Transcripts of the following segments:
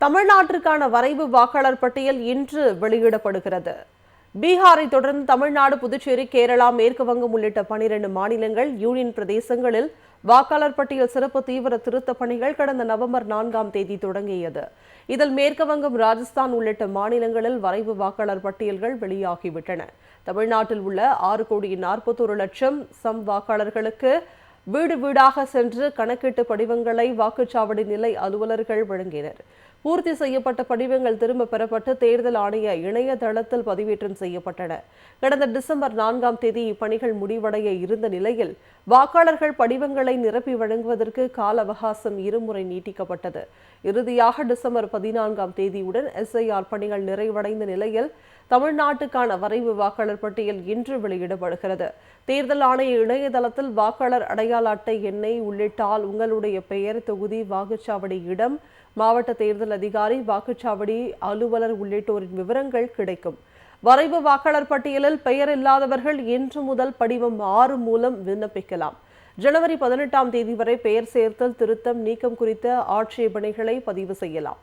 தமிழ்நாட்டிற்கான வரைவு வாக்காளர் பட்டியல் இன்று வெளியிடப்படுகிறது. பீகாரை தொடர்ந்து தமிழ்நாடு, புதுச்சேரி, கேரளா, மேற்கு வங்கம் உள்ளிட்ட 12 மாநிலங்கள், யூனியன் பிரதேசங்களில் வாக்காளர் பட்டியல் சிறப்பு தீவிர திருத்த பணிகள் கடந்த நவம்பர் 4ஆம் தேதி தொடங்கியது. இதில் மேற்கு வங்கம், ராஜஸ்தான் உள்ளிட்ட மாநிலங்களில் வரைவு வாக்காளர் பட்டியல்கள் வெளியாகிவிட்டன. தமிழ்நாட்டில் உள்ள 6,41,00,000 சம் வாக்காளர்களுக்கு வீடு வீடாக சென்று கணக்கீட்டு படிவங்களை வாக்குச்சாவடி நிலை அலுவலர்கள் வழங்கினர். பூர்த்தி செய்யப்பட்ட படிவங்கள் திரும்ப பெறப்பட்டு தேர்தல் ஆணைய இணையதளத்தில் பதிவேற்றம் செய்யப்பட்டன. கடந்த டிசம்பர் 4ஆம் தேதி இப்பணிகள் முடிவடைய இருந்த நிலையில் வாக்காளர்கள் படிவங்களை நிரப்பி வழங்குவதற்கு கால அவகாசம் இருமுறை நீட்டிக்கப்பட்டது. இறுதியாக டிசம்பர் 14ஆம் தேதியுடன் எஸ்ஐஆர் பணிகள் நிறைவடைந்த நிலையில் தமிழ்நாட்டுக்கான வரைவு வாக்காளர் பட்டியல் இன்று வெளியிடப்படுகிறது. தேர்தல் ஆணைய இணையதளத்தில் வாக்காளர் அடையாள அட்டை எண்ணை உள்ளிட்டால் உங்களுடைய பெயர், தொகுதி, வாக்குச்சாவடி இடம், மாவட்ட தேர்தல் அதிகாரி, வாக்குச்சாவடி அலுவலர் உள்ளிட்டோரின் விவரங்கள் கிடைக்கும். வரைவு வாக்காளர் பட்டியலில் பெயர் இல்லாதவர்கள் இன்று முதல் படிவம் 6 மூலம் விண்ணப்பிக்கலாம். ஜனவரி 18ஆம் தேதி வரை பெயர் சேர்த்தல், திருத்தம், நீக்கம் குறித்த ஆட்சேபனைகளை பதிவு செய்யலாம்.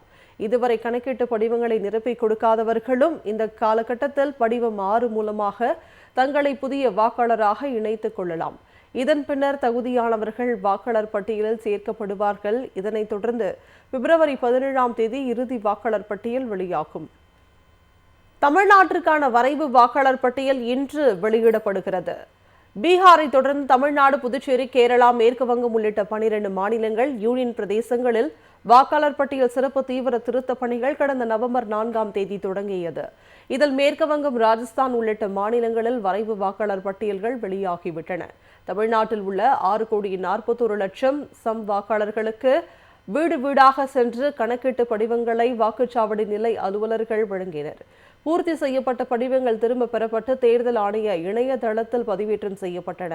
இதுவரை கணக்கீட்டு படிவங்களை நிரப்பி கொடுக்காதவர்களும் இந்த காலகட்டத்தில் படிவம் 6 மூலமாக தங்களை புதிய வாக்காளராக இணைத்துக் கொள்ளலாம். இதன் பின்னர் தகுதியானவர்கள் வாக்காளர் பட்டியலில் சேர்க்கப்படுவார்கள். இதனைத் தொடர்ந்து பிப்ரவரி 17ஆம் தேதி இறுதி வாக்காளர் பட்டியல் வெளியாகும். தமிழ்நாட்டிற்கான வரைவு வாக்காளர் பட்டியல் இன்று வெளியிடப்படுகிறது. பீகாரை தொடர்ந்து தமிழ்நாடு, புதுச்சேரி, கேரளா, மேற்கு வங்கம் உள்ளிட்ட 12 மாநிலங்கள், யூனியன் பிரதேசங்களில் வாக்காளர் பட்டியல் சிறப்பு தீவிர திருத்த பணிகள் கடந்த நவம்பர் 4ஆம் தேதி தொடங்கியது. இதில் மேற்கு வங்கம், ராஜஸ்தான் உள்ளிட்ட மாநிலங்களில் வரைவு வாக்காளர் பட்டியல்கள் வெளியாகிவிட்டன. தமிழ்நாட்டில் உள்ள 6,41,00,000 சம் வாக்காளர்களுக்கு வீடு வீடாக சென்று கணக்கீட்டு படிவங்களை வாக்குச்சாவடி நிலை அலுவலர்கள் வழங்கினர். பூர்த்தி செய்யப்பட்ட படிவங்கள் திரும்ப பெறப்பட்டு தேர்தல் ஆணைய இணையதளத்தில் பதிவேற்றம் செய்யப்பட்டன.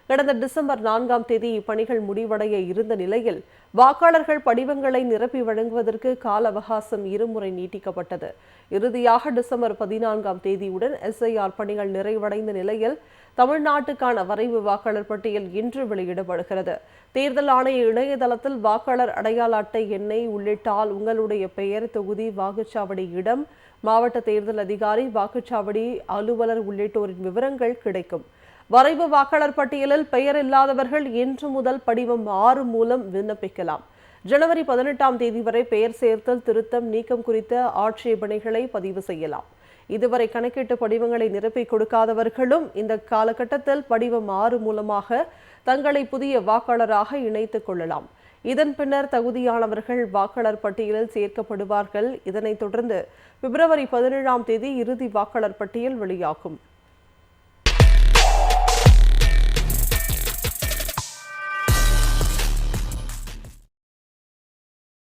கடந்த டிசம்பர் 4ஆம் தேதி இப்பணிகள் முடிவடைய இருந்த நிலையில் வாக்காளர்கள் படிவங்களை நிரப்பி வழங்குவதற்கு கால அவகாசம் இருமுறை நீட்டிக்கப்பட்டது. இறுதியாக டிசம்பர் 14ஆம் தேதியுடன் எஸ்ஐஆர் பணிகள் நிறைவடைந்த நிலையில் தமிழ்நாட்டுக்கான வரைவு வாக்காளர் பட்டியல் இன்று வெளியிடப்படுகிறது. தேர்தல் ஆணைய இணையதளத்தில் வாக்காளர் அடையாள அட்டை எண்ணை உள்ளிட்டால் உங்களுடைய பெயர், தொகுதி, வாக்குச்சாவடி இடம், மாவட்ட தேர்தல் அதிகாரி, வாக்குச்சாவடி அலுவலர் உள்ளிட்டோரின் விவரங்கள் கிடைக்கும். வரைவு வாக்காளர் பட்டியலில் பெயர் இல்லாதவர்கள் இன்று முதல் படிவம் 6 மூலம் விண்ணப்பிக்கலாம். ஜனவரி 18ஆம் தேதி வரை பெயர் சேர்த்தல், திருத்தம், நீக்கம் குறித்த ஆட்சேபனைகளை பதிவு செய்யலாம். இதுவரை கணக்கீட்டு படிவங்களை நிரப்பி கொடுக்காதவர்களும் இந்த காலகட்டத்தில் படிவம் 6 மூலமாக தங்களை புதிய வாக்காளராக இணைத்துக் கொள்ளலாம். இதன் பின்னர் தகுதியானவர்கள் வாக்காளர் பட்டியலில் சேர்க்கப்படுவார்கள். இதனைத் தொடர்ந்து பிப்ரவரி 17ஆம் தேதி இறுதி வாக்காளர் பட்டியல் வெளியாகும்.